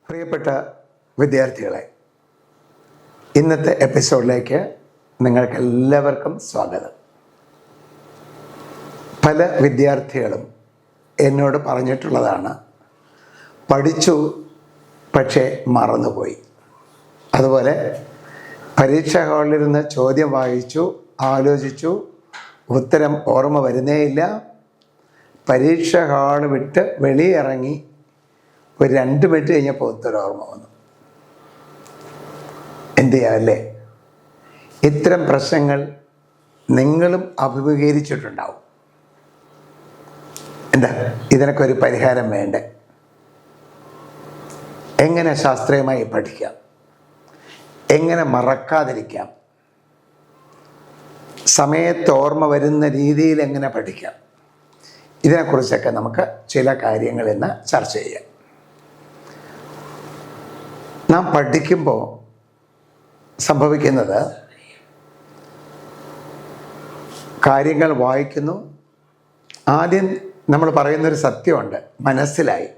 പ്രിയപ്പെട്ട വിദ്യാർത്ഥികളെ, ഇന്നത്തെ എപ്പിസോഡിലേക്ക് നിങ്ങൾക്കെല്ലാവർക്കും സ്വാഗതം. പല വിദ്യാർത്ഥികളും എന്നോട് പറഞ്ഞിട്ടുള്ളതാണ്, പഠിച്ചു പക്ഷേ മറന്നുപോയി. അതുപോലെ പരീക്ഷാ ഹാളിലിരുന്ന് ചോദ്യം വായിച്ചു, ആലോചിച്ചു, ഉത്തരം ഓർമ്മ വരുന്നേയില്ല. പരീക്ഷാ ഹാൾ വിട്ട് വെളിയിറങ്ങി ഒരു 2 മിനിറ്റ് കഴിഞ്ഞപ്പോൾ ഉത്തരം ഓർമ്മ വന്നു. എന്ത് ചെയ്യാമല്ലേ? ഇത്തരം പ്രശ്നങ്ങൾ നിങ്ങളും അഭിമുഖീകരിച്ചിട്ടുണ്ടാവും. എന്താ ഇതിനൊക്കെ ഒരു പരിഹാരം വേണ്ടേ? എങ്ങനെ ശാസ്ത്രീയമായി പഠിക്കാം? എങ്ങനെ മറക്കാതിരിക്കാം? സമയത്ത് ഓർമ്മ വരുന്ന രീതിയിൽ എങ്ങനെ പഠിക്കാം? ഇതിനെക്കുറിച്ചൊക്കെ നമുക്ക് ചില കാര്യങ്ങൾ ഇന്ന് ചർച്ച ചെയ്യാം. നാം പഠിക്കുമ്പോൾ സംഭവിക്കുന്നത്, കാര്യങ്ങൾ വായിക്കുന്നു. ആദ്യം നമ്മൾ പറയുന്നൊരു സത്യമുണ്ട്, മനസ്സിലായി.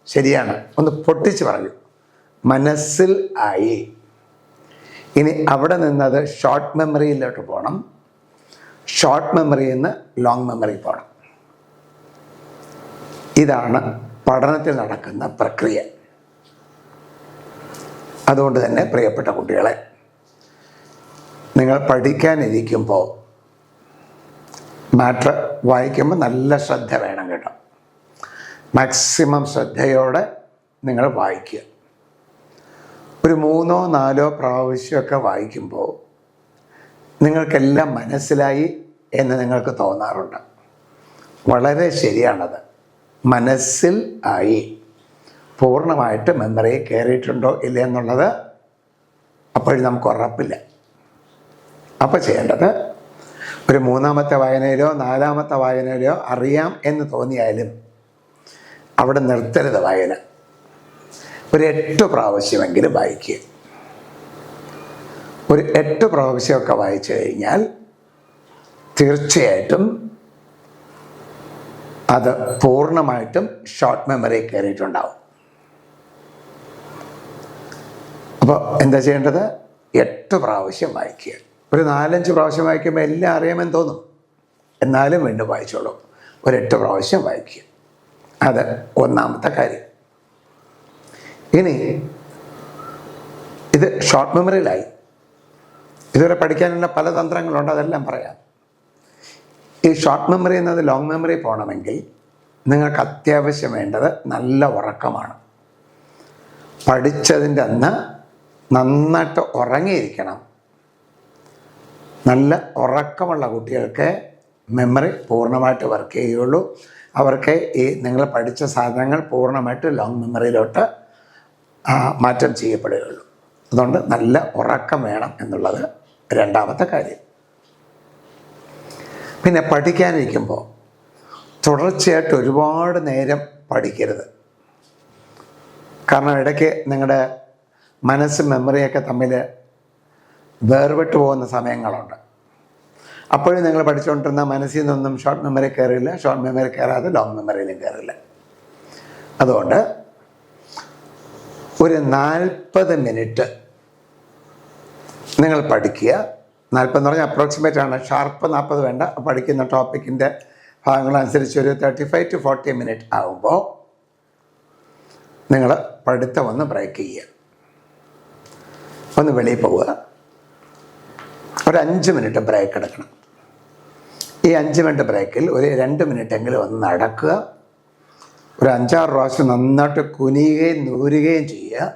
ശരിയാണ്, ഒന്ന് പൊട്ടിച്ച് പറഞ്ഞു, മനസ്സിൽ ആയി. ഇനി അവിടെ നിന്നത് ഷോർട്ട് മെമ്മറിയിലോട്ട് പോകണം. ഷോർട്ട് മെമ്മറിയിൽ നിന്ന് ലോങ് മെമ്മറി പോകണം. ഇതാണ് പഠനത്തിൽ നടക്കുന്ന പ്രക്രിയ. അതുകൊണ്ട് തന്നെ പ്രിയപ്പെട്ട കുട്ടികളെ, നിങ്ങൾ പഠിക്കാനിരിക്കുമ്പോൾ മാറ്റർ വായിക്കുമ്പോൾ നല്ല ശ്രദ്ധ വേണം കേട്ടോ. മാക്സിമം ശ്രദ്ധയോടെ നിങ്ങൾ വായിക്കുക. ഒരു 3-4 പ്രാവശ്യമൊക്കെ വായിക്കുമ്പോൾ നിങ്ങൾക്കെല്ലാം മനസ്സിലായി എന്ന് നിങ്ങൾക്ക് തോന്നാറുണ്ട്. വളരെ ശരിയാണത്. മനസ്സിൽ ആയി. പൂർണ്ണമായിട്ട് മെമ്മറിയിൽ കയറിയിട്ടുണ്ടോ ഇല്ല എന്നുള്ളത് അപ്പോഴും നമുക്ക് ഉറപ്പില്ല. അപ്പോൾ ചെയ്യേണ്ടത്, ഒരു 3ാമത്തെ വായനയിലോ 4ാമത്തെ വായനയിലോ അറിയാം എന്ന് തോന്നിയാലും അവിടെ നിർത്തരുത് വായന. ഒരു 8 പ്രാവശ്യമെങ്കിലും വായിക്കുക. ഒരു 8 പ്രാവശ്യമൊക്കെ വായിച്ചു കഴിഞ്ഞാൽ തീർച്ചയായിട്ടും അത് പൂർണ്ണമായിട്ടും ഷോർട്ട് മെമ്മറിയിൽ കയറിയിട്ടുണ്ടാവും. അപ്പോൾ എന്താ ചെയ്യേണ്ടത്? 8 പ്രാവശ്യം വായിക്കുക. ഒരു 4-5 പ്രാവശ്യം വായിക്കുമ്പോൾ എല്ലാം അറിയാമെന്ന് തോന്നും. എന്നാലും വീണ്ടും വായിച്ചോളൂ. ഒരു 8 പ്രാവശ്യം വായിക്കുക. അത് 1ാമത്തെ കാര്യം. ഇനി ഇത് ഷോർട്ട് മെമ്മറിയിലായി. ഇതുവരെ പഠിക്കാനുള്ള പല തന്ത്രങ്ങളുണ്ട്, അതെല്ലാം പറയാം. ഈ ഷോർട്ട് മെമ്മറി എന്നത് ലോങ് മെമ്മറി പോകണമെങ്കിൽ നിങ്ങൾക്ക് അത്യാവശ്യം വേണ്ടത് നല്ല ഉറക്കമാണ്. പഠിച്ചതിൻ്റെ അന്ന് നന്നായിട്ട് ഉറങ്ങിയിരിക്കണം. നല്ല ഉറക്കമുള്ള കുട്ടികൾക്ക് മെമ്മറി പൂർണ്ണമായിട്ട് വർക്ക് ചെയ്യുകയുള്ളൂ. അവർക്ക് ഈ നിങ്ങൾ പഠിച്ച സാധനങ്ങൾ പൂർണ്ണമായിട്ട് ലോങ് മെമ്മറിയിലോട്ട് മാറ്റം ചെയ്യപ്പെടുകയുള്ളൂ. അതുകൊണ്ട് നല്ല ഉറക്കം വേണം എന്നുള്ളത് 2ാമത്തെ കാര്യം. പിന്നെ പഠിക്കാനിരിക്കുമ്പോൾ തുടർച്ചയായിട്ട് ഒരുപാട് നേരം പഠിക്കരുത്. കാരണം ഇടയ്ക്ക് നിങ്ങളുടെ മനസ്സും മെമ്മറിയൊക്കെ തമ്മിൽ വേർപെട്ട് പോകുന്ന സമയങ്ങളുണ്ട്. അപ്പോഴും നിങ്ങൾ പഠിച്ചുകൊണ്ടിരുന്ന മനസ്സിൽ നിന്നൊന്നും ഷോർട്ട് മെമ്മറി കയറില്ല, ഷോർട്ട് മെമ്മറി കയറാതെ ലോങഗ് മെമ്മറിയിലും കയറില്ല. അതുകൊണ്ട് ഒരു 40 മിനിറ്റ് നിങ്ങൾ പഠിക്കുക. 40 എന്ന് പറഞ്ഞാൽ അപ്രോക്സിമേറ്റ് ആണ്, ഷാർപ്പ് 40 വേണ്ട. പഠിക്കുന്ന ടോപ്പിക്കിൻ്റെ ഭാഗങ്ങളനുസരിച്ച് ഒരു 35 to 40 മിനിറ്റ് ആകുമ്പോൾ നിങ്ങൾ പഠിത്തം ഒന്ന് ബ്രേക്ക് ചെയ്യുക. ഒന്ന് വെളിയിൽ പോവുക. ഒരു 5 മിനിറ്റ് ബ്രേക്ക് എടുക്കണം. ഈ 5 മിനിറ്റ് ബ്രേക്കിൽ ഒരു 2 മിനിറ്റെങ്കിലും ഒന്ന് നടക്കുക. ഒരു 5-6 പ്രാവശ്യം നന്നായിട്ട് കുനിയുകയും നൂരുകയും ചെയ്യുക.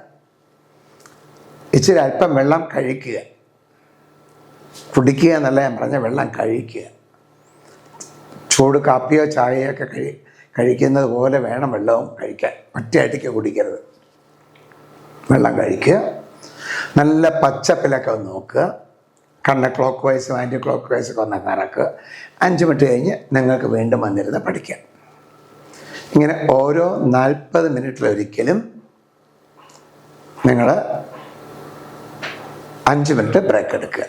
ഇച്ചിരി അല്പം വെള്ളം കഴിക്കുക. കുടിക്കുക എന്നല്ല ഞാൻ പറഞ്ഞ, വെള്ളം കഴിക്കുക. ചൂട് കാപ്പിയോ ചായയോ ഒക്കെ കഴിക്കുന്നത് പോലെ വേണം വെള്ളവും കഴിക്കാൻ. ഒറ്റയടിക്ക് കുടിക്കരുത്. വെള്ളം കഴിക്കുക. നല്ല പച്ചപ്പിലൊക്കെ ഒന്ന് നോക്കുക. കണ്ണ് ക്ലോക്ക് വൈസും ആൻറ്റി ക്ലോക്ക് വൈസൊക്കെ ഒന്ന് കറക്കുക. 5 മിനിറ്റ് കഴിഞ്ഞ് നിങ്ങൾക്ക് വീണ്ടും വന്നിരുന്ന് പഠിക്കാം. ഇങ്ങനെ ഓരോ 40 മിനിറ്റിലൊരിക്കലും നിങ്ങൾ 5 മിനിറ്റ് ബ്രേക്ക് എടുക്കുക.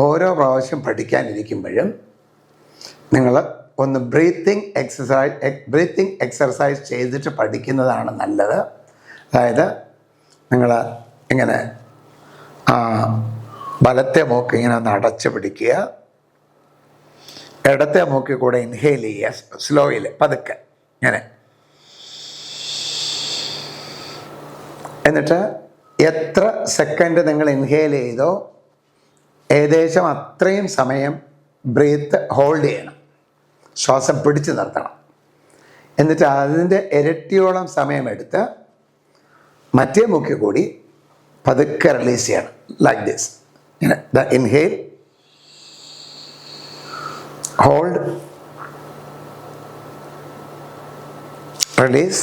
ഓരോ പ്രാവശ്യം പഠിക്കാനിരിക്കുമ്പോഴും നിങ്ങൾ ഒന്ന് ബ്രീത്തിങ് എക്സർസൈസ് ചെയ്തിട്ട് പഠിക്കുന്നതാണ് നല്ലത്. അതായത് നിങ്ങൾ ഇങ്ങനെ വലത്തെ മൂക്ക് ഇങ്ങനെ ഒന്ന് അടച്ച് പിടിക്കുക, ഇടത്തെ മൂക്കിൽ കൂടെ ഇൻഹെയിൽ ചെയ്യുക, സ്ലോയിൽ പതുക്കെ ഇങ്ങനെ. എന്നിട്ട് എത്ര സെക്കൻഡ് നിങ്ങൾ ഇൻഹെയിൽ ചെയ്തോ ഏകദേശം അത്രയും സമയം ബ്രീത്ത് ഹോൾഡ് ചെയ്യണം, ശ്വാസം പിടിച്ചു നിർത്തണം. എന്നിട്ട് അതിൻ്റെ ഇരട്ടിയോളം സമയമെടുത്ത് മറ്റേ മൂക്കിൽ കൂടി പതുക്കെ റിലീസ് ചെയ്യണം. Like this. Inhale, hold, release.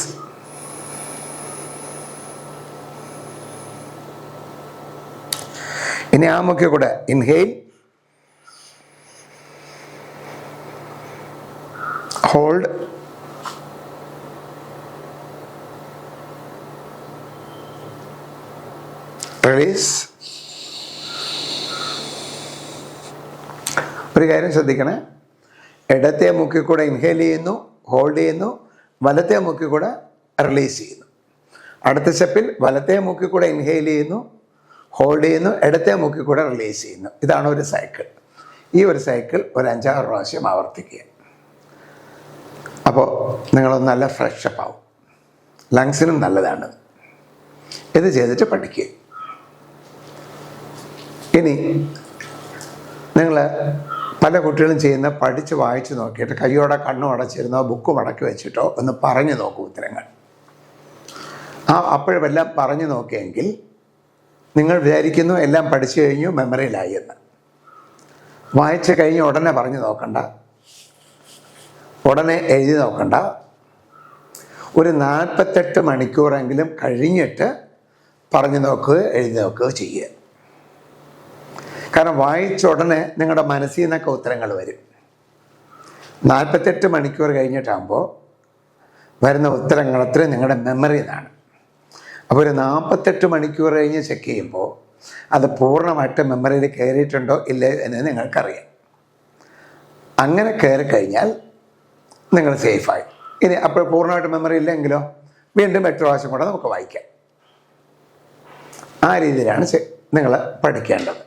ഇനി ആ മൂക്കിൽ കൂടെ ഇൻഹെയിൽ, ഹോൾഡ്, റിലീസ്. ഒരു കാര്യം ശ്രദ്ധിക്കണേ, ഇടത്തെ മൂക്കിൽ കൂടെ ഇൻഹെയിൽ ചെയ്യുന്നു, ഹോൾഡ് ചെയ്യുന്നു, വലത്തെ മൂക്കിൽ കൂടെ റിലീസ് ചെയ്യുന്നു. അടുത്ത സ്റ്റെപ്പിൽ വലത്തെ മൂക്കിൽ കൂടെ ഇൻഹെയിൽ ചെയ്യുന്നു, ഹോൾഡ് ചെയ്യുന്നു, ഇടത്തെ മൂക്കിൽ കൂടെ റിലീസ് ചെയ്യുന്നു. ഇതാണ് ഒരു സൈക്കിൾ. ഈ ഒരു സൈക്കിൾ ഒരു 5-6 പ്രാവശ്യം ആവർത്തിക്കുക. അപ്പോൾ നിങ്ങളൊന്ന് നല്ല ഫ്രഷപ്പ് ആവും, ലങ്സിനും നല്ലതാണ്. ഇത് ചെയ്തിട്ട് പഠിക്കുക. ഇനി നിങ്ങൾ പല കുട്ടികളും ചെയ്യുന്ന പഠിച്ച് വായിച്ച് നോക്കിയിട്ട് കയ്യോടെ കണ്ണും അടച്ചിരുന്നോ ബുക്ക് മടക്കി വെച്ചിട്ടോ ഒന്ന് പറഞ്ഞു നോക്കൂ ഉത്തരങ്ങൾ. അപ്പോഴെല്ലാം പറഞ്ഞു നോക്കിയെങ്കിൽ നിങ്ങൾ വിചാരിക്കുന്നു എല്ലാം പഠിച്ചു കഴിഞ്ഞു, മെമ്മറിയിലായി എന്ന്. വായിച്ച് കഴിഞ്ഞ് ഉടനെ പറഞ്ഞു നോക്കണ്ട, ഉടനെ എഴുതി നോക്കണ്ട. ഒരു 48 മണിക്കൂറെങ്കിലും കഴിഞ്ഞിട്ട് പറഞ്ഞു നോക്കുക, എഴുതി നോക്കുക ചെയ്യുക. കാരണം വായിച്ച ഉടനെ നിങ്ങളുടെ മനസ്സിൽ നിന്നൊക്കെ ഉത്തരങ്ങൾ വരും. 48 മണിക്കൂർ കഴിഞ്ഞിട്ടാകുമ്പോൾ വരുന്ന ഉത്തരങ്ങൾ അത്രയും നിങ്ങളുടെ മെമ്മറിയിൽ നിന്നാണ്. അപ്പോൾ ഒരു 48 മണിക്കൂർ കഴിഞ്ഞ് ചെക്ക് ചെയ്യുമ്പോൾ അത് പൂർണ്ണമായിട്ട് മെമ്മറിയിൽ കയറിയിട്ടുണ്ടോ ഇല്ലേ എന്ന് നിങ്ങൾക്കറിയാം. അങ്ങനെ കയറി കഴിഞ്ഞാൽ നിങ്ങൾ സേഫായി. ഇനി അപ്പോൾ പൂർണ്ണമായിട്ട് മെമ്മറി ഇല്ലെങ്കിലോ വീണ്ടും 8 പ്രാവശ്യം കൂടെ നമുക്ക് വായിക്കാം. ആ രീതിയിലാണ് നിങ്ങൾ പഠിക്കേണ്ടത്.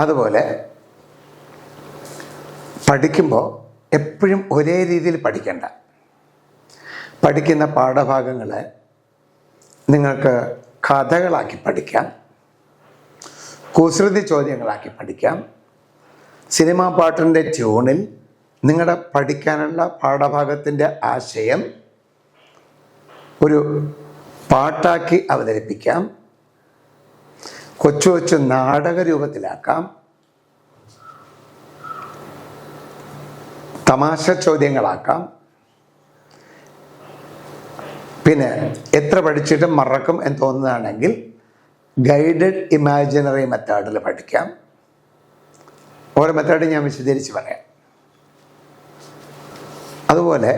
അതുപോലെ പഠിക്കുമ്പോൾ എപ്പോഴും ഒരേ രീതിയിൽ പഠിക്കണ്ട. പഠിക്കുന്ന പാഠഭാഗങ്ങളെ നിങ്ങൾക്ക് കഥകളാക്കി പഠിക്കാം, കുസൃതി ചോദ്യങ്ങളാക്കി പഠിക്കാം. സിനിമാ പാട്ടിൻ്റെ ട്യൂണിൽ നിങ്ങളുടെ പഠിക്കാനുള്ള പാഠഭാഗത്തിൻ്റെ ആശയം ഒരു പാട്ടാക്കി അവതരിപ്പിക്കാം, കൊച്ചു കൊച്ചു നാടക രൂപത്തിലാക്കാം, തമാശ ചോദ്യങ്ങളാക്കാം. പിന്നെ എത്ര പഠിച്ചിട്ടും മറക്കും എന്ന് തോന്നുന്നതാണെങ്കിൽ ഗൈഡഡ് ഇമാജിനറി മെത്തേഡിൽ പഠിക്കാം. ഓരോ മെത്തേഡ് ഞാൻ വിശദീകരിച്ച് പറയാം. അതുപോലെ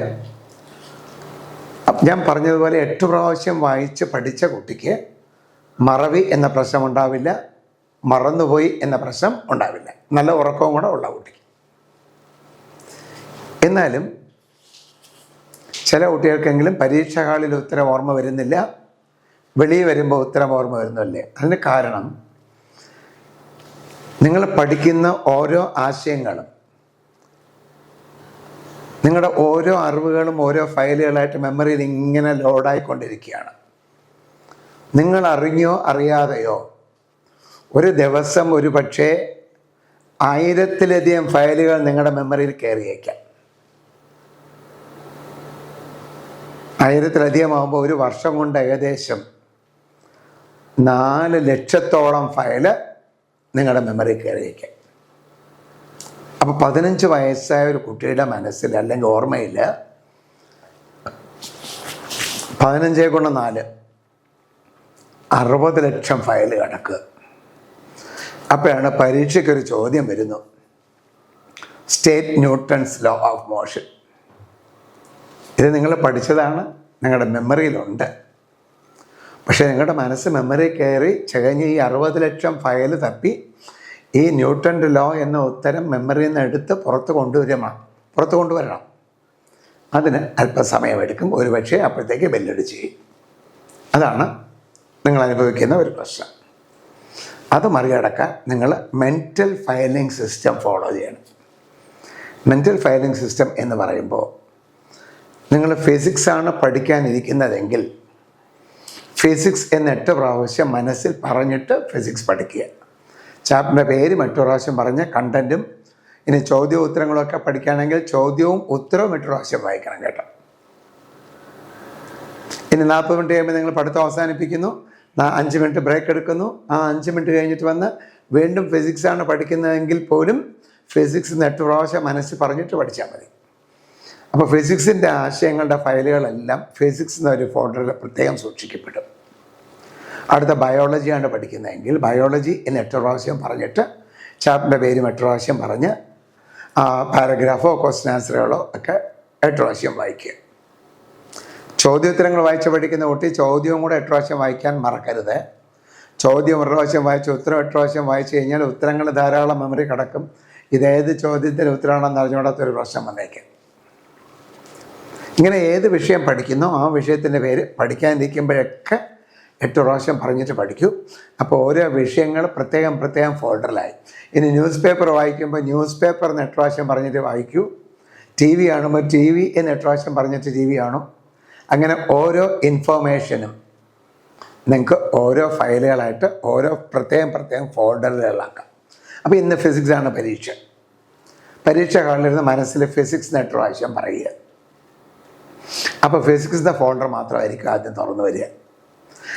ഞാൻ പറഞ്ഞതുപോലെ 8 പ്രാവശ്യം വായിച്ച് പഠിച്ച കുട്ടിക്ക് മറവി എന്ന പ്രശ്നം ഉണ്ടാവില്ല, മറന്നുപോയി എന്ന പ്രശ്നം ഉണ്ടാവില്ല. നല്ല ഉറക്കവും കൂടെ ഉള്ള കുട്ടിക്ക്. എന്നാലും ചില കുട്ടികൾക്കെങ്കിലും പരീക്ഷാ ഹാളിൽ ഉത്തരം ഓർമ്മ വരുന്നില്ല, വെളിയിൽ വരുമ്പോൾ ഉത്തരം ഓർമ്മ വരുന്നില്ലേ. അതിന് കാരണം നിങ്ങൾ പഠിക്കുന്ന ഓരോ ആശയങ്ങളും നിങ്ങളുടെ ഓരോ അറിവുകളും ഓരോ ഫയലുകളായിട്ട് മെമ്മറിയിൽ ഇങ്ങനെ ലോഡായിക്കൊണ്ടിരിക്കുകയാണ്. നിങ്ങൾ അറിഞ്ഞോ അറിയാതെയോ ഒരു ദിവസം ഒരു പക്ഷേ 1000-ലധികം ഫയലുകൾ നിങ്ങളുടെ മെമ്മറിയിൽ കയറിയേക്കാം. 1000-ലധികം ആകുമ്പോൾ ഒരു വർഷം കൊണ്ട് ഏകദേശം 4 ലക്ഷത്തോളം ഫയല് നിങ്ങളുടെ മെമ്മറിയിൽ കയറിയേക്കാം. അപ്പോൾ 15 വയസ്സായ ഒരു കുട്ടിയുടെ മനസ്സിൽ അല്ലെങ്കിൽ ഓർമ്മയിൽ 15 × 4 60 ലക്ഷം ഫയൽ കിടക്കുക. അപ്പോഴാണ് പരീക്ഷയ്ക്കൊരു ചോദ്യം വരുന്നു, state Newton's law of motion. ഇത് നിങ്ങൾ പഠിച്ചതാണ്, നിങ്ങളുടെ മെമ്മറിയിലുണ്ട്. പക്ഷേ നിങ്ങളുടെ മനസ്സ് മെമ്മറി കയറി ചകഞ്ഞ് ഈ 60 ലക്ഷം ഫയൽ തപ്പി ഈ ന്യൂട്ടൻ്റെ ലോ എന്ന ഉത്തരം മെമ്മറിയിൽ നിന്ന് എടുത്ത് പുറത്ത് കൊണ്ടുവരണം. അതിന് അല്പസമയമെടുക്കും. ഒരുപക്ഷെ അപ്പോഴത്തേക്ക് ബെല്ലടിച്ച് ചെയ്യും. അതാണ് നിങ്ങൾ അനുഭവിക്കുന്ന ഒരു പ്രശ്നം. അത് മറികടക്കാൻ നിങ്ങൾ മെൻ്റൽ ഫയലിംഗ് സിസ്റ്റം ഫോളോ ചെയ്യണം. മെൻ്റൽ ഫയലിംഗ് സിസ്റ്റം എന്ന് പറയുമ്പോൾ, നിങ്ങൾ ഫിസിക്സാണ് പഠിക്കാനിരിക്കുന്നതെങ്കിൽ ഫിസിക്സ് എന്ന് 8 പ്രാവശ്യം മനസ്സിൽ പറഞ്ഞിട്ട് ഫിസിക്സ് പഠിക്കുക. ചാപ്റ്ററിൻ്റെ പേര് 8 പ്രാവശ്യം പറഞ്ഞ് കണ്ടൻറ്റും, ഇനി ചോദ്യവും ഉത്തരങ്ങളൊക്കെ പഠിക്കുകയാണെങ്കിൽ ചോദ്യവും ഉത്തരവും 8 പ്രാവശ്യം വായിക്കണം കേട്ടോ. ഇനി 40 മിനിറ്റ് കഴിയുമ്പോൾ നിങ്ങൾ പഠിത്തം അവസാനിപ്പിക്കുന്നു, 5 മിനിറ്റ് ബ്രേക്ക് എടുക്കുന്നു. ആ 5 മിനിറ്റ് കഴിഞ്ഞിട്ട് വന്ന് വീണ്ടും ഫിസിക്സാണ് പഠിക്കുന്നതെങ്കിൽ പോലും ഫിസിക്സ് 8 പ്രാവശ്യം മനസ്സിൽ പറഞ്ഞിട്ട് പഠിച്ചാൽ മതി. അപ്പോൾ ഫിസിക്സിൻ്റെ ആശയങ്ങളുടെ ഫയലുകളെല്ലാം ഫിസിക്സ് എന്നൊരു ഫോൾഡറിൽ പ്രത്യേകം സൂക്ഷിക്കപ്പെടും. അടുത്ത ബയോളജിയാണ് പഠിക്കുന്നതെങ്കിൽ ബയോളജി എന്ന് 8 പ്രാവശ്യം പറഞ്ഞിട്ട് ചാപ്റ്ററിൻ്റെ പേരും 8 പ്രാവശ്യം പറഞ്ഞ് പാരഗ്രാഫോ ക്വസ്റ്റ്യൻ ആൻസറുകളോ ഒക്കെ 8 പ്രാവശ്യം വായിക്കുക. ചോദ്യോത്തരങ്ങൾ വായിച്ച് പഠിക്കുന്ന കുട്ടി ചോദ്യവും കൂടെ 8 പ്രാവശ്യം വായിക്കാൻ മറക്കരുത്. ചോദ്യം 1 പ്രാവശ്യം വായിച്ച് ഉത്തരം 8 പ്രാവശ്യം വായിച്ചു കഴിഞ്ഞാൽ ഉത്തരങ്ങൾ ധാരാളം മെമ്മറി കിടക്കും. ഇതേത് ചോദ്യത്തിന് ഉത്തരമാണെന്ന് അറിഞ്ഞുകൂടാത്തൊരു പ്രശ്നം വന്നേക്കാം. ഇങ്ങനെ ഏത് വിഷയം പഠിക്കുന്നോ ആ വിഷയത്തിൻ്റെ പേര് പഠിക്കാനിരിക്കുമ്പോഴൊക്കെ 8 പ്രാവശ്യം പറഞ്ഞിട്ട് പഠിക്കൂ. അപ്പോൾ ഓരോ വിഷയങ്ങൾ പ്രത്യേകം ഫോൾഡറിലായി. ഇനി ന്യൂസ് പേപ്പർ വായിക്കുമ്പോൾ ന്യൂസ് പേപ്പർ എന്ന് 8 പ്രാവശ്യം പറഞ്ഞിട്ട് വായിക്കൂ. ടി വി കാണുമ്പോൾ ടി വി എന്ന് 8 പ്രാവശ്യം പറഞ്ഞിട്ട് ടി വി കാണും. അങ്ങനെ ഓരോ ഇൻഫോർമേഷനും നിങ്ങൾക്ക് ഓരോ ഫയലുകളായിട്ട് ഓരോ പ്രത്യേകം ഫോൾഡറുകളിലാക്കാം. അപ്പോൾ ഇന്ന് ഫിസിക്സാണ് പരീക്ഷ ഹാളിലിരുന്ന് മനസ്സിൽ ഫിസിക്സ് 8 പ്രാവശ്യം പറയുക. അപ്പോൾ ഫിസിക്സ് എന്ന ഫോൾഡർ മാത്രമായിരിക്കും ആദ്യം തുറന്നു വരിക.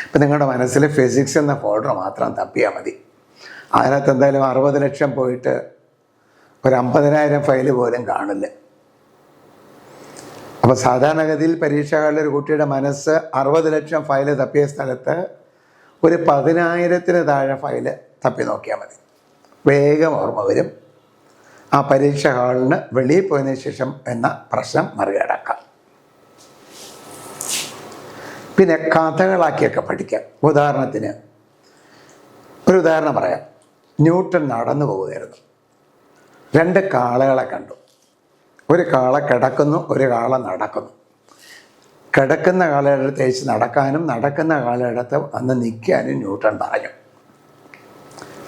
ഇപ്പം നിങ്ങളുടെ മനസ്സിൽ ഫിസിക്സ് എന്ന ഫോൾഡർ മാത്രം തപ്പിയാൽ മതി. അതിനകത്ത് എന്തായാലും 60 ലക്ഷം പോയിട്ട് ഒരു 50,000 ഫയല് പോലും കാണില്ല. അപ്പോൾ സാധാരണഗതിയിൽ പരീക്ഷകളിൽ ഒരു കുട്ടിയുടെ മനസ്സ് 60 ലക്ഷം ഫയല് തപ്പിയ സ്ഥലത്ത് ഒരു 10,000-ന് താഴെ ഫയല് തപ്പി നോക്കിയാൽ മതി. വേഗം ഓർമ്മ വരും. ആ പരീക്ഷ ഹാളിന് വെളിയിൽ പോയതിനു ശേഷം എന്ന പ്രശ്നം മറികടക്കാം. പിന്നെ കഥകളാക്കിയൊക്കെ പഠിക്കാം. ഉദാഹരണത്തിന് ഒരു ഉദാഹരണം പറയാം. ന്യൂട്ടൺ നടന്നു പോവുകയായിരുന്നു. 2 കാളകളെ കണ്ടു. ഒരു കാള കിടക്കുന്നു, ഒരു കാള നടക്കുന്നു. കിടക്കുന്ന കാളയുടെ അടുത്ത് തേച്ച് നടക്കാനും നടക്കുന്ന കാളയുടെ അടുത്ത് വന്ന് നിൽക്കാനും ന്യൂട്ടൺ പറഞ്ഞു.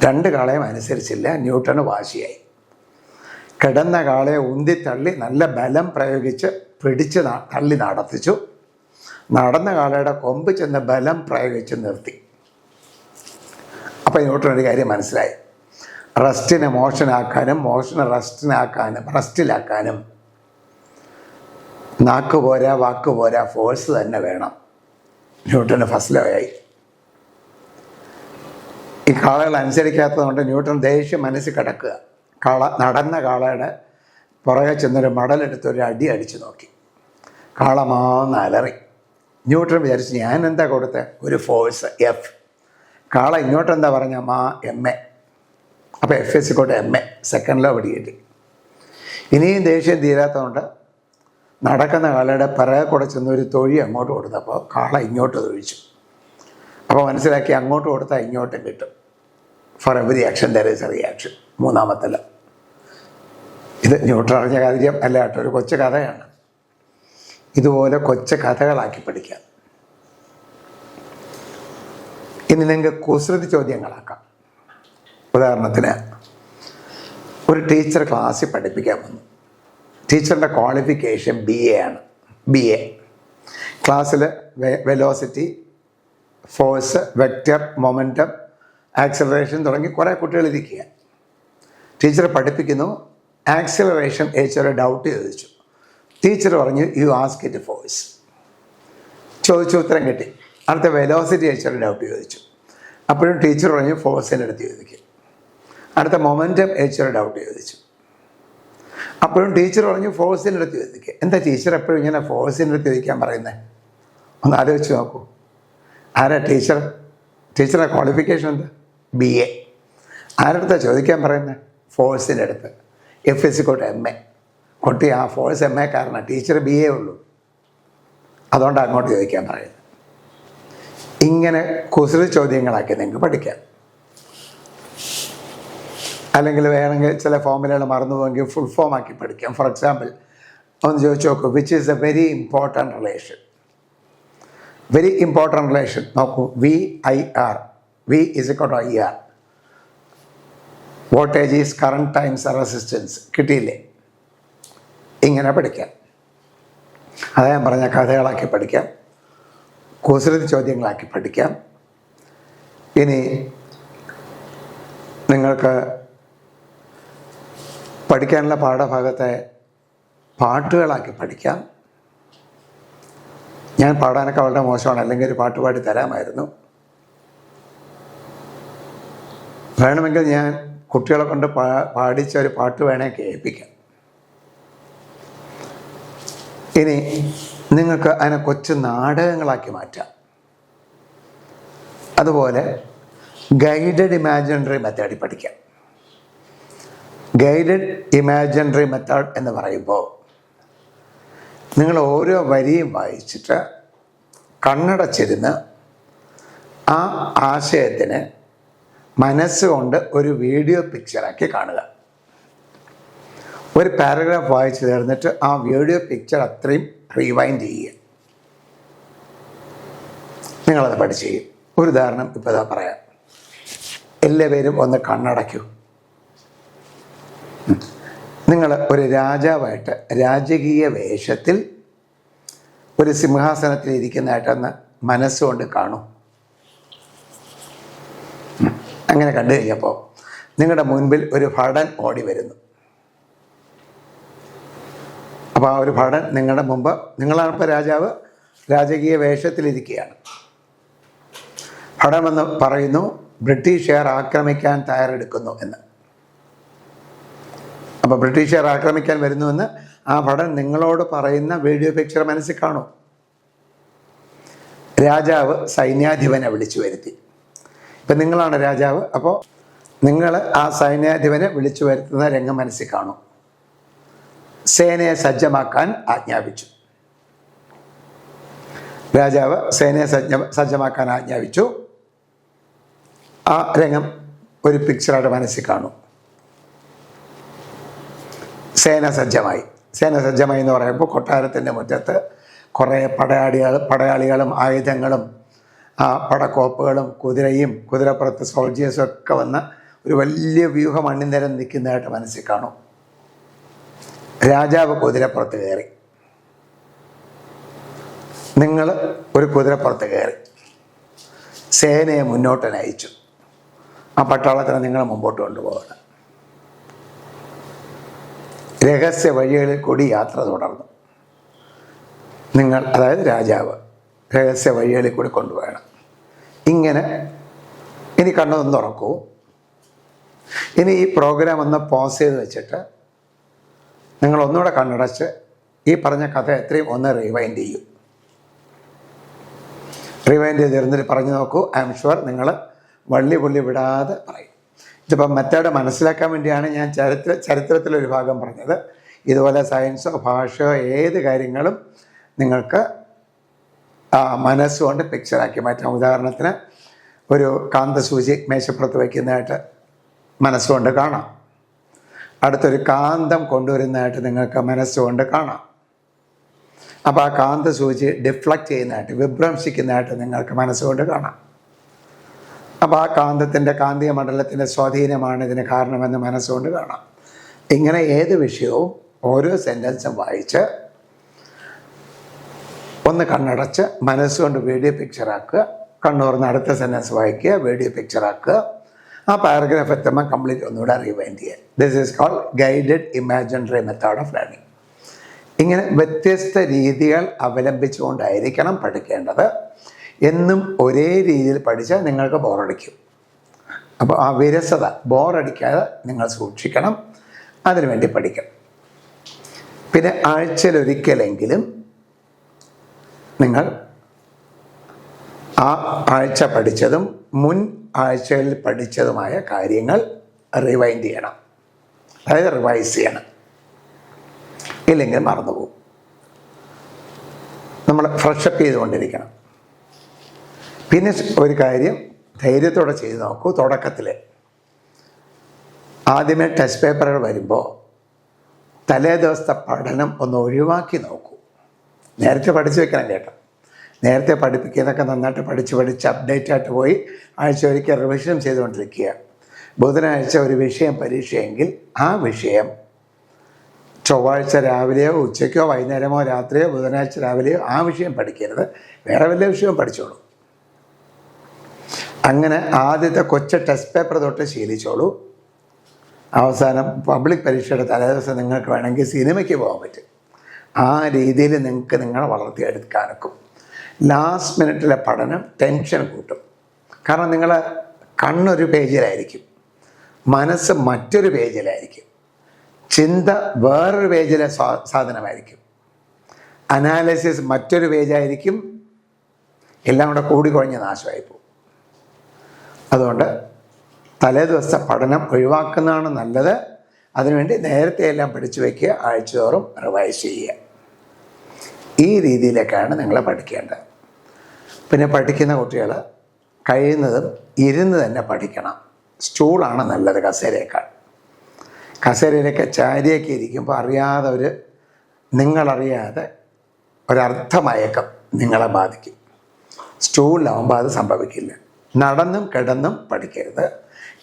2 കാളയും അനുസരിച്ചില്ല. ന്യൂട്ടണ് വാശിയായി. കിടന്ന കാളയെ ഉന്തിത്തള്ളി നല്ല ബലം പ്രയോഗിച്ച് പിടിച്ച് തള്ളി നടത്തിച്ചു. നടന്ന കാളയുടെ കൊമ്പ് ചെന്ന് ബലം പ്രയോഗിച്ച് നിർത്തി. അപ്പോൾ ന്യൂട്ടൺ ഒരു കാര്യം മനസ്സിലായി. റെസ്റ്റിനെ മോഷനാക്കാനും മോഷനെ റെസ്റ്റിലാക്കാനും നാക്ക് പോരാ, വാക്ക് പോരാ, ഫോഴ്സ് തന്നെ വേണം. ന്യൂട്ടന് ഫസ്റ്റ് ലോ ആയി. ഈ കാളകൾ അനുസരിക്കാത്തതുകൊണ്ട് ന്യൂട്ടൺ ദേഷ്യം മനസ്സിൽ കിടക്കുക. നടന്ന കാളയുടെ പുറകെ ചെന്നൊരു മടലെടുത്തൊരു അടി അടിച്ചു നോക്കി. കാള മാന്ന് അലറി. ന്യൂട്ടൺ വിചാരിച്ചു, ഞാൻ എന്താ കൊടുത്തത്? ഒരു ഫോഴ്സ് എഫ്. കാള ഇങ്ങോട്ട് എന്താ പറഞ്ഞ MA. അപ്പോൾ F=MA. സെക്കൻഡ് ലോ പിടികിട്ടി. ഇനിയും ദേഷ്യം തീരാത്തതുകൊണ്ട് നടക്കുന്ന കാളയുടെ പിറകെ കൂടെ ചെന്ന് ഒരു തൊഴി അങ്ങോട്ട് കൊടുത്തപ്പോൾ കാള ഇങ്ങോട്ട് തൊഴിച്ചു. അപ്പോൾ മനസ്സിലാക്കി അങ്ങോട്ട് കൊടുത്താൽ ഇങ്ങോട്ടും കിട്ടും. For every action there is a reaction. 3ാമത്തെ ലോ. ഇത് ന്യൂട്ടൺ അറിഞ്ഞ കാര്യം അല്ല കേട്ടോ, ഒരു കൊച്ചു കഥയാണ്. ഇതുപോലെ കൊച്ചു കഥകളാക്കി പഠിക്കാം. ഇനി നിങ്ങൾക്ക് കുസൃതി ചോദ്യങ്ങളാക്കാം. ഉദാഹരണത്തിന് ഒരു ടീച്ചർ ക്ലാസ്സിൽ പഠിപ്പിക്കാൻ വന്നു. ടീച്ചറിൻ്റെ ക്വാളിഫിക്കേഷൻ BA ആണ്. BA ക്ലാസ്സിൽ velocity, force, vector, momentum, acceleration തുടങ്ങി കുറേ കുട്ടികളിരിക്കുക. ടീച്ചർ പഠിപ്പിക്കുന്നു. ആക്സിലറേഷൻ ടീച്ചർ ഡൗട്ട് ചോദിച്ചു. ടീച്ചർ പറഞ്ഞു, യു ആസ്ക് ഇറ്റ് ഫോഴ്സ്. ചോദിച്ചു, ഉത്തരം കിട്ടി. അടുത്ത വെലോസിറ്റി ടീച്ചർ ഡൗട്ട് ചോദിച്ചു. അപ്പോഴും ടീച്ചർ പറഞ്ഞു ഫോഴ്സിൻ്റെ അടുത്ത് ചോദിക്കും. അടുത്ത മൊമെൻറ്റം ടീച്ചർ ഡൗട്ട് ചോദിച്ചു. അപ്പോഴും ടീച്ചർ പറഞ്ഞു ഫോഴ്സിൻ്റെ അടുത്ത് ചോദിക്കുക. എന്താ ടീച്ചർ എപ്പോഴും ഇങ്ങനെ ഫോഴ്സിൻ്റെ അടുത്ത് ചോദിക്കാൻ പറയുന്നത്? ഒന്ന് ആലോചിച്ച് നോക്കൂ. ആരാ ടീച്ചർ? ടീച്ചറുടെ ക്വാളിഫിക്കേഷൻ എന്താ? BA. ആരടുത്താണ് ചോദിക്കാൻ പറയുന്നത്? ഫോഴ്സിൻ്റെ അടുത്ത്. F=MA. കുട്ടി ആ ഫോഴ്സ് MA കാരണമാണ്. ടീച്ചർ BA ഉള്ളൂ. അതുകൊണ്ടാണ് അങ്ങോട്ട് ചോദിക്കാൻ പറയുന്നത്. ഇങ്ങനെ കുസൃതി ചോദ്യങ്ങളാക്കി നിങ്ങൾക്ക് പഠിക്കാം. അല്ലെങ്കിൽ വേണമെങ്കിൽ ചില ഫോമുലകൾ മറന്നു പോയെങ്കിൽ ഫുൾ ഫോം ആക്കി പഠിക്കാം. ഫോർ എക്സാമ്പിൾ ഒന്ന് ചോദിച്ചു നോക്കൂ, which is A very important relation. Very important relation നോക്കൂ, VIR, V is equal to IR. Voltage is current times resistance. കിട്ടിയില്ലേ? ഇങ്ങനെ പഠിക്കാം. അതാ ഞാൻ പറഞ്ഞ കഥകളാക്കി പഠിക്കാം, കുസൃതി ചോദ്യങ്ങളാക്കി പഠിക്കാം. ഇനി നിങ്ങൾക്ക് പഠിക്കാനുള്ള പാഠഭാഗത്തെ പാട്ടുകളാക്കി പഠിക്കാം. ഞാൻ പാടാനൊക്കെ വളരെ മോശമാണ്, അല്ലെങ്കിൽ ഒരു പാട്ട് പാടി തരാമായിരുന്നു. വേണമെങ്കിൽ ഞാൻ കുട്ടികളെ കൊണ്ട് പാടിച്ച ഒരു പാട്ട് വേണേൽ കേൾപ്പിക്കാം. ഇനി നിങ്ങൾക്ക് അതിനെ കൊച്ചു നാടകങ്ങളാക്കി മാറ്റാം. അതുപോലെ ഗൈഡഡ് ഇമാജിനറി മെത്തേഡിൽ പഠിക്കാം. ഗൈഡഡ് ഇമാജിനറി മെത്തേഡ് എന്ന് പറയുമ്പോൾ നിങ്ങൾ ഓരോ വരിയും വായിച്ചിട്ട് കണ്ണടച്ചിരുന്ന് ആ ആശയത്തിന് മനസ്സുകൊണ്ട് ഒരു വീഡിയോ പിക്ചറാക്കി കാണുക. ഒരു പാരഗ്രാഫ് വായിച്ചു തീർന്നിട്ട് ആ വീഡിയോ പിക്ചർ അത്രയും റീവൈൻഡ് ചെയ്യുക. നിങ്ങളത് പഠിച്ച് ചെയ്യും. ഒരു ഉദാഹരണം ഇപ്പോൾ ഇതാ പറയാം. എല്ലാവരും ഒന്ന് കണ്ണടയ്ക്കൂ. നിങ്ങൾ ഒരു രാജാവായിട്ട് രാജകീയ വേഷത്തിൽ ഒരു സിംഹാസനത്തിൽ ഇരിക്കുന്നതായിട്ടൊന്ന് മനസ്സുകൊണ്ട് കാണൂ. അങ്ങനെ കണ്ടു കഴിഞ്ഞപ്പോൾ നിങ്ങളുടെ മുൻപിൽ ഒരു ഭടൻ ഓടി വരുന്നു. അപ്പോൾ ആ ഒരു ഭടൻ നിങ്ങളുടെ മുമ്പ്, നിങ്ങളാണ് ഇപ്പോൾ രാജാവ്, രാജകീയ വേഷത്തിലിരിക്കുകയാണ്. ഭടൻ എന്ന് പറയുന്നു, ബ്രിട്ടീഷുകാർ ആക്രമിക്കാൻ തയ്യാറെടുക്കുന്നു എന്ന്. അപ്പോൾ ബ്രിട്ടീഷുകാർ ആക്രമിക്കാൻ വരുന്നുവെന്ന് ആ ഭടൻ നിങ്ങളോട് പറയുന്ന വീഡിയോ പിക്ചർ മനസ്സിൽ കാണും. രാജാവ് സൈന്യാധിപനെ വിളിച്ചു വരുത്തി. ഇപ്പം നിങ്ങളാണ് രാജാവ്, അപ്പോൾ നിങ്ങൾ ആ സൈന്യാധിപനെ വിളിച്ചു വരുത്തുന്ന രംഗം മനസ്സിൽ കാണും. സേനയെ സജ്ജമാക്കാൻ ആജ്ഞാപിച്ചു. രാജാവ് സേനയെ സജ്ജമാക്കാൻ ആജ്ഞാപിച്ചു. ആ രംഗം ഒരു പിക്ചറായിട്ട് മനസ്സിൽ കാണും. സേന സജ്ജമായി. സേന സജ്ജമായി എന്ന് പറയുമ്പോൾ കൊട്ടാരത്തിൻ്റെ മുറ്റത്ത് കുറേ പടയാളികളും ആയുധങ്ങളും പടക്കോപ്പുകളും കുതിരയും കുതിരപ്പുറത്ത് സോൾജിയേഴ്സും ഒക്കെ വന്ന് ഒരു വലിയ വ്യൂഹം അണിനിരം നിൽക്കുന്നതായിട്ട് മനസ്സിൽ കാണും. രാജാവ് കുതിരപ്പുറത്ത് കയറി, നിങ്ങൾ ഒരു കുതിരപ്പുറത്ത് കയറി സേനയെ മുന്നോട്ട് നയിച്ചു. ആ പട്ടാളത്തിനെ നിങ്ങൾ മുമ്പോട്ട് കൊണ്ടുപോകണം. രഹസ്യ വഴികളിൽ കൂടി യാത്ര തുടർന്നു. നിങ്ങൾ, അതായത് രാജാവ്, രഹസ്യ വഴികളിൽ കൂടി കൊണ്ടുപോകണം. ഇങ്ങനെ ഇനി കണ്ണൊന്ന് തുറക്കൂ. ഇനി ഈ പ്രോഗ്രാം ഒന്ന് പോസ് ചെയ്ത് വെച്ചിട്ട് നിങ്ങൾ ഒന്നുകൂടെ കണ്ണടച്ച് ഈ പറഞ്ഞ കഥ എത്രയും ഒന്ന് റിവൈൻഡ് ചെയ്യും. റിവൈൻഡ് ചെയ്തിരുന്നിട്ട് പറഞ്ഞു നോക്കൂ. ഐ എം ഷുവർ നിങ്ങൾ വള്ളി പുള്ളി വിടാതെ പറയും. ഇതിപ്പം മെത്തേഡ് മനസ്സിലാക്കാൻ വേണ്ടിയാണ് ഞാൻ ചരിത്രത്തിലൊരു ഭാഗം പറഞ്ഞത്. ഇതുപോലെ സയൻസോ ഭാഷയോ ഏത് കാര്യങ്ങളും നിങ്ങൾക്ക് മനസ്സുകൊണ്ട് പിക്ചറാക്കി മാറ്റാം. ഉദാഹരണത്തിന് ഒരു കാന്തസൂചി മേശപ്പുറത്ത് വയ്ക്കുന്നതായിട്ട് മനസ്സുകൊണ്ട് കാണാം. അടുത്തൊരു കാന്തം കൊണ്ടുവരുന്നതായിട്ട് നിങ്ങൾക്ക് മനസ്സുകൊണ്ട് കാണാം. അപ്പോൾ ആ കാന്തസൂചി ഡിഫ്ലക്റ്റ് ചെയ്യുന്നതായിട്ട്, വിഭ്രംശിക്കുന്നതായിട്ട് നിങ്ങൾക്ക് മനസ്സുകൊണ്ട് കാണാം. അപ്പോൾ ആ കാന്തത്തിൻ്റെ കാന്തിക മണ്ഡലത്തിൻ്റെ സ്വാധീനമാണ് ഇതിന് കാരണമെന്ന് മനസ്സുകൊണ്ട് കാണാം. ഇങ്ങനെ ഏത് വിഷയവും ഓരോ സെൻറ്റൻസും വായിച്ച് ഒന്ന് കണ്ണടച്ച് മനസ്സുകൊണ്ട് വീഡിയോ പിക്ചറാക്കുക. കണ്ണുറന്ന് അടുത്ത സെൻറ്റൻസ് വായിക്കുക, വീഡിയോ പിക്ചറാക്കുക. ആ പാരഗ്രാഫ് എത്തുമ്പോൾ കംപ്ലീറ്റ് ഒന്നുകൂടെ റിവൈൻഡ് ചെയ്യുക. This is called guided imagery method of learning. ഇങ്ങനെ വ്യത്യസ്ത രീതികൾ അവലംബിച്ചുകൊണ്ടായിരിക്കണം പഠിക്കേണ്ടത്. എന്നും ഒരേ രീതിയിൽ പഠിച്ചാൽ നിങ്ങൾക്ക് ബോറടിക്കും. അപ്പോൾ ആ വിരസത, ബോറടിക്കാതെ നിങ്ങൾ സൂക്ഷിക്കണം. അതിനുവേണ്ടി പഠിക്കണം. പിന്നെ ആഴ്ചയിലൊരിക്കലെങ്കിലും നിങ്ങൾ ആ ആഴ്ച പഠിച്ചതും മുൻ ആഴ്ചകളിൽ പഠിച്ചതുമായ കാര്യങ്ങൾ റിവൈൻഡ് ചെയ്യണം, അതായത് റിവൈസ് ചെയ്യണം. ഇല്ലെങ്കിൽ മറന്നുപോകും. നമ്മൾ ഫ്രഷപ്പ് ചെയ്തുകൊണ്ടിരിക്കണം. പിന്നെ ഒരു കാര്യം ധൈര്യത്തോടെ ചെയ്ത് നോക്കൂ. തുടക്കത്തിൽ ആദ്യമേ ടെസ്റ്റ് പേപ്പറുകൾ വരുമ്പോൾ തലേ ദിവസത്തെ പഠനം ഒന്ന് ഒഴിവാക്കി നോക്കൂ. നേരത്തെ പഠിച്ചു വെക്കണം കേട്ടോ. നേരത്തെ പഠിപ്പിക്കുന്നതൊക്കെ നന്നായിട്ട് പഠിച്ച് അപ്ഡേറ്റ് ആയിട്ട് പോയി ആഴ്ച ഒരിക്കൽ റിവിഷൻ ചെയ്തുകൊണ്ടിരിക്കുക. ബുധനാഴ്ച ഒരു വിഷയം പരീക്ഷയെങ്കിൽ ആ വിഷയം ചൊവ്വാഴ്ച രാവിലെയോ ഉച്ചയ്ക്കോ വൈകുന്നേരമോ രാത്രിയോ ബുധനാഴ്ച രാവിലെയോ ആ വിഷയം പഠിക്കരുത്, വേറെ വല്ല വിഷയവും പഠിച്ചോളൂ. അങ്ങനെ ആദ്യത്തെ കൊച്ചു ടെസ്റ്റ് പേപ്പർ തൊട്ട് ശീലിച്ചോളൂ. അവസാനം പബ്ലിക് പരീക്ഷയുടെ തലേദിവസം നിങ്ങൾക്ക് വേണമെങ്കിൽ സിനിമയ്ക്ക് പോകാൻ പറ്റും. ആ രീതിയിൽ നിങ്ങൾക്ക് നിങ്ങളെ വളർത്തിയെടുക്കാനൊക്കും. ലാസ്റ്റ് മിനിറ്റിലെ പഠനം ടെൻഷൻ കൂട്ടും. കാരണം നിങ്ങളെ കണ്ണൊരു പേജിലായിരിക്കും, മനസ്സ് മറ്റൊരു പേജിലായിരിക്കും, ചിന്ത വേറൊരു പേജിലെ സാധനമായിരിക്കും, അനാലിസിസ് മറ്റൊരു പേജായിരിക്കും. എല്ലാം കൂടെ കൂടിക്കുഴഞ്ഞ് നാശമായി പോകും. അതുകൊണ്ട് തലേ ദിവസത്തെ പഠനം ഒഴിവാക്കുന്നതാണ് നല്ലത്. അതിനുവേണ്ടി നേരത്തെ എല്ലാം പഠിച്ചു വയ്ക്കുക, ആഴ്ചതോറും റിവൈസ് ചെയ്യുക. ഈ രീതിയിലേക്കാണ് നിങ്ങൾ പഠിക്കേണ്ടത്. പിന്നെ പഠിക്കുന്ന കുട്ടികൾ കഴിയുന്നതും ഇരുന്ന് തന്നെ പഠിക്കണം. സ്റ്റൂളാണ് നല്ലത് കസേരയേക്കാൾ. കസേരയിലൊക്കെ ചാരിയൊക്കെ ഇരിക്കുമ്പോൾ അറിയാതെ നിങ്ങളറിയാതെ ഒരർത്ഥമയക്കം നിങ്ങളെ ബാധിക്കും. സ്റ്റൂളിലാവുമ്പോൾ അത് സംഭവിക്കില്ല. നടന്നും കിടന്നും പഠിക്കരുത്.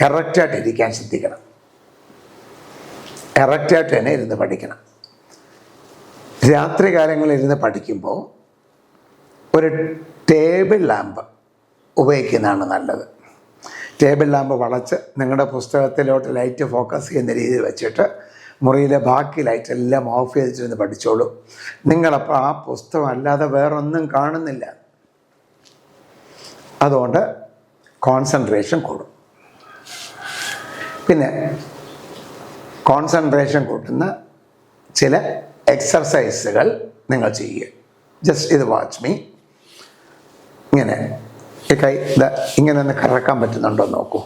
എറക്റ്റായിട്ട് ഇരിക്കാൻ ശ്രദ്ധിക്കണം. എറക്റ്റായിട്ട് തന്നെ ഇരുന്ന് പഠിക്കണം. രാത്രി കാലങ്ങളിൽ ഇരുന്ന് പഠിക്കുമ്പോൾ ഒരു ടേബിൾ ലാമ്പ് ഉപയോഗിക്കുന്നതാണ് നല്ലത്. ടേബിൾ ലാമ്പ് വളച്ച് നിങ്ങളുടെ പുസ്തകത്തിലോട്ട് ലൈറ്റ് ഫോക്കസ് ചെയ്യുന്ന രീതിയിൽ വെച്ചിട്ട് മുറിയിലെ ബാക്കി ലൈറ്റ് എല്ലാം ഓഫ് ചെയ്തിട്ടിരുന്ന് പഠിച്ചോളൂ. നിങ്ങളപ്പോൾ ആ പുസ്തകം അല്ലാതെ വേറൊന്നും കാണുന്നില്ല. അതുകൊണ്ട് കോൺസെൻട്രേഷൻ കൂടും. പിന്നെ കോൺസെൻട്രേഷൻ കൂട്ടുന്ന ചില എക്സർസൈസുകൾ നിങ്ങൾ ചെയ്യുക. ജസ്റ്റ് ഇത് വാച്ച് മീ. ഇങ്ങനെ ഈ കൈ ഇങ്ങനെ ഒന്ന് കറക്കാൻ പറ്റുന്നുണ്ടോ നോക്കൂ.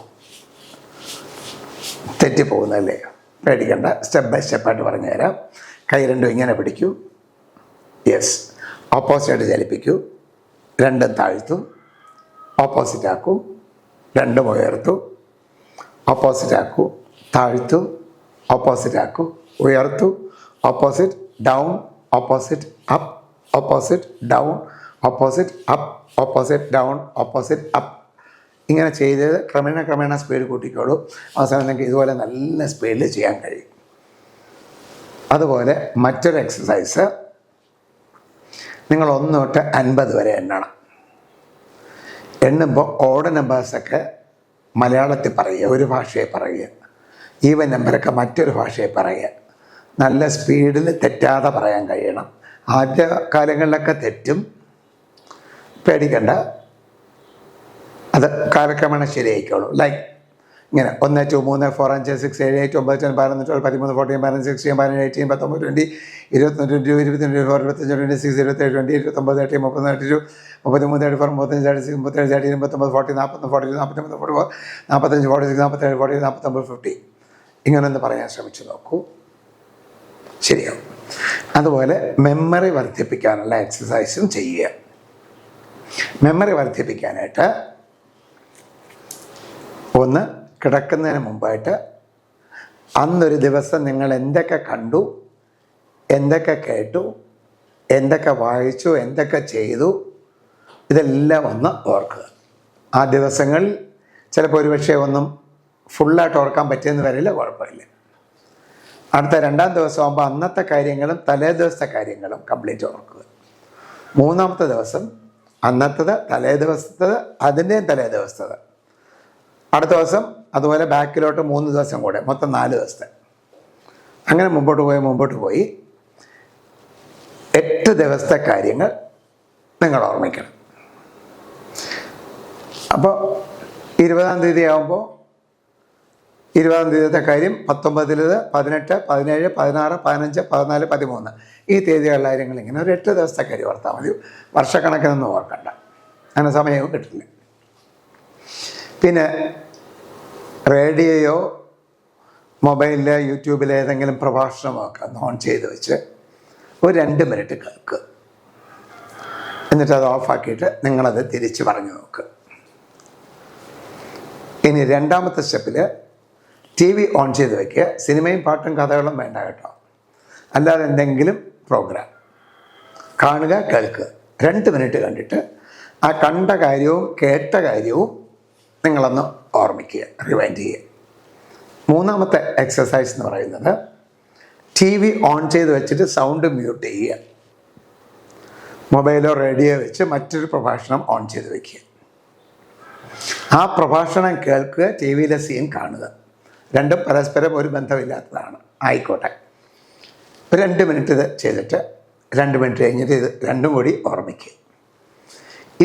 തെറ്റിപ്പോകുന്നല്ലേ, പേടിക്കണ്ട. സ്റ്റെപ്പ് ബൈ സ്റ്റെപ്പായിട്ട് പറഞ്ഞു തരാം. കൈ രണ്ടും ഇങ്ങനെ പിടിക്കൂ. യെസ്. ഓപ്പോസിറ്റായിട്ട് ചലിപ്പിക്കൂ. രണ്ടും താഴ്ത്തു. ഓപ്പോസിറ്റ് ആക്കൂ. രണ്ടും ഉയർത്തു. ഓപ്പോസിറ്റ് ആക്കൂ. താഴ്ത്തു. ഓപ്പോസിറ്റ് ആക്കൂ. ഉയർത്തു. Opposite down. Opposite up. Opposite down. Opposite up. Opposite down. Opposite up. ഇങ്ങനെ ചെയ്ത് ക്രമേണ സ്പീഡ് കൂട്ടിക്കോളൂ. അവസാനം നിങ്ങൾക്ക് ഇതുപോലെ നല്ല സ്പീഡിൽ ചെയ്യാൻ കഴിയും. അതുപോലെ മറ്റൊരു എക്സസൈസ്, നിങ്ങൾ 1 തൊട്ട് 50 വരെ എണ്ണണം. എണ്ണുമ്പോൾ ഓഡ് നമ്പേഴ്സൊക്കെ മലയാളത്തിൽ പറയുക, ഒരു ഭാഷയെ പറയുക. ഈവൻ നമ്പറൊക്കെ മറ്റൊരു ഭാഷയെ പറയുക. നല്ല സ്പീഡിൽ തെറ്റാതെ പറയാൻ കഴിയണം. ആദ്യ കാലങ്ങളിലൊക്കെ തെറ്റും, പേടിക്കണ്ട. അത് കാലക്രമേണ ശരിയായിക്കോളൂ. ലൈക്ക് ഇങ്ങനെ 1 2 3 4 5 6 7 8 9 10 11 12 13 14 15 16 17 18 19 20 21 22 23 24 25 26 27 20 29 30 30 32 33 34 35 36 37 29 40 41 42 43 44 45 46 47 40 49 50 ഇങ്ങനൊന്ന് പറയാൻ ശ്രമിച്ചു നോക്കൂ, ശരിയാവും. അതുപോലെ മെമ്മറി വർദ്ധിപ്പിക്കാനുള്ള എക്സസൈസും ചെയ്യുക. മെമ്മറി വർദ്ധിപ്പിക്കാനായിട്ട് ഒന്ന്, കിടക്കുന്നതിന് മുമ്പായിട്ട് അന്നൊരു ദിവസം നിങ്ങൾ എന്തൊക്കെ കണ്ടു, എന്തൊക്കെ കേട്ടു, എന്തൊക്കെ വായിച്ചു, എന്തൊക്കെ ചെയ്തു, ഇതെല്ലാം ഒന്ന് ഓർക്കുക. ആ ദിവസങ്ങളിൽ ചിലപ്പോൾ ഒരുപക്ഷെ ഒന്നും ഫുള്ളായിട്ട് ഓർക്കാൻ പറ്റിയെന്ന് വരില്ല, കുഴപ്പമില്ല. അടുത്ത 2-ാം ദിവസം ആകുമ്പോൾ അന്നത്തെ കാര്യങ്ങളും തലേ ദിവസത്തെ കാര്യങ്ങളും കംപ്ലീറ്റ് ഓർക്കുക. 3-ാമത്തെ ദിവസം അന്നത്തത്, തലേ ദിവസത്തത്, അതിൻ്റെയും തലേ ദിവസത്തത്. അടുത്ത ദിവസം അതുപോലെ ബാക്കിലോട്ട് 3 ദിവസം കൂടെ, മൊത്തം 4 ദിവസത്തെ. അങ്ങനെ മുമ്പോട്ട് പോയി 8 ദിവസത്തെ കാര്യങ്ങൾ നിങ്ങൾ ഓർമ്മിക്കണം. അപ്പോൾ 20-ാം തീയതി ആകുമ്പോൾ 20-ാം തീയതിത്തെ കാര്യം, 19-ലേത്, 18, 17, 16, 15, 14, 13 ഈ തീയതികളുടെ കാര്യങ്ങൾ ഇങ്ങനെ ഒരു 8 ദിവസത്തെ കാര്യം ഓർത്താൽ മതി. വർഷക്കണക്കിനൊന്നും ഓർക്കണ്ട, അങ്ങനെ സമയവും കിട്ടില്ല. പിന്നെ റേഡിയോയോ മൊബൈലിലോ യൂട്യൂബിലോ ഏതെങ്കിലും പ്രഭാഷണമൊക്കെ ഒന്ന് ഓൺ ചെയ്ത് വെച്ച് ഒരു 2 മിനിറ്റ് കേൾക്കുക. എന്നിട്ട് അത് ഓഫാക്കിയിട്ട് നിങ്ങളത് തിരിച്ച് പറഞ്ഞു നോക്കുക. ഇനി 2-ാമത്തെ സ്റ്റെപ്പിൽ ടി വി ഓൺ ചെയ്ത് വയ്ക്കുക. സിനിമയും പാട്ടും കഥകളും വേണ്ട കേട്ടോ. അല്ലാതെ എന്തെങ്കിലും പ്രോഗ്രാം കാണുക, കേൾക്കുക. 2 മിനിറ്റ് കണ്ടിട്ട് ആ കണ്ട കാര്യവും കേട്ട കാര്യവും നിങ്ങളൊന്ന് ഓർമ്മിക്കുക, റിവൈൻഡ് ചെയ്യുക. 3ാമത്തെ എക്സസൈസ് എന്ന് പറയുന്നത് ടി വി ഓൺ ചെയ്ത് വെച്ചിട്ട് സൗണ്ട് മ്യൂട്ട് ചെയ്യുക. മൊബൈലോ റേഡിയോ വെച്ച് മറ്റൊരു പ്രഭാഷണം ഓൺ ചെയ്ത് വയ്ക്കുക. ആ പ്രഭാഷണം കേൾക്കുക, ടി വിയിലെ സീൻ കാണുക. രണ്ടും പരസ്പരം ഒരു ബന്ധമില്ലാത്തതാണ്. ആയിക്കോട്ടെ, 2 മിനിറ്റ് ഇത് ചെയ്തിട്ട് 2 മിനിറ്റ് കഴിഞ്ഞിട്ട് ഇത് രണ്ടും കൂടി ഓർമ്മിക്കുക.